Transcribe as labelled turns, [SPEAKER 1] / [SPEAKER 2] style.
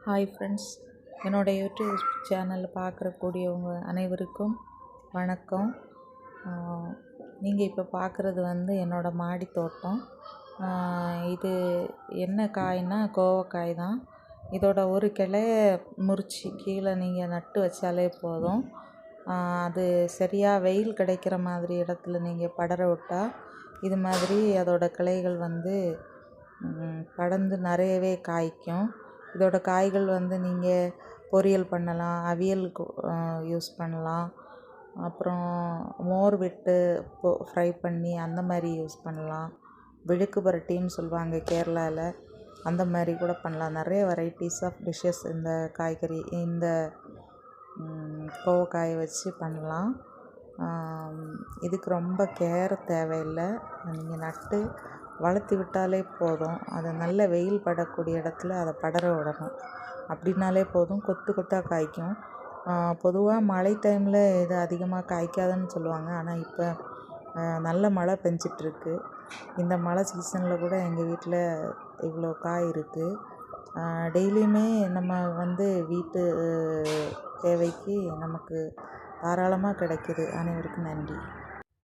[SPEAKER 1] Hi friends, என்னோடய YouTube சேனலில் பார்க்கக்கூடியவங்க அனைவருக்கும் வணக்கம். நீங்கள் இப்போ பார்க்குறது என்னோடய மாடி தோட்டம். இது என்ன காய்னா கோவக்காய் தான். இதோட ஒரு கிளைய முறித்து கீழே நீங்கள் நட்டு வச்சாலே போதும். அது சரியாக வெயில் கிடைக்கிற மாதிரி இடத்துல நீங்கள் படர விட்டால் இது மாதிரி அதோட கிளைகள் படர்ந்து நிறையவே காய்க்கும். இதோட காய்கள் நீங்கள் பொரியல் பண்ணலாம், அவியலுக்கு யூஸ் பண்ணலாம், அப்புறம் மோர் விட்டு ஃப்ரை பண்ணி அந்த மாதிரி யூஸ் பண்ணலாம். விழுக்கு புரட்டின்னு சொல்லுவாங்க கேரளாவில், அந்த மாதிரி கூட பண்ணலாம். நிறைய வெரைட்டிஸ் ஆஃப் டிஷ்ஷஸ் இந்த காய்கறி இந்த கோவக்காயை வச்சு பண்ணலாம். இதுக்கு ரொம்ப கேர் தேவையில்லை. நீங்கள் நட்டு வளர்த்தி விட்டாலே போதும். அதை நல்ல வெயில் படக்கூடிய இடத்துல அதை படர விடணும். அப்படின்னாலே போதும், கொத்து கொத்தாக காய்க்கும். பொதுவாக மழை டைமில் இது அதிகமாக காய்க்காதுன்னு சொல்லுவாங்க. ஆனால் இப்போ நல்ல மழை பெஞ்சிட்ருக்கு. இந்த மழை சீசனில் கூட எங்கள் வீட்டில் இவ்வளோ காய் இருக்குது. டெய்லியுமே நம்ம வீட்டு தேவைக்கு நமக்கு தாராளமாக கிடைக்கிது. அனைவருக்கும் நன்றி.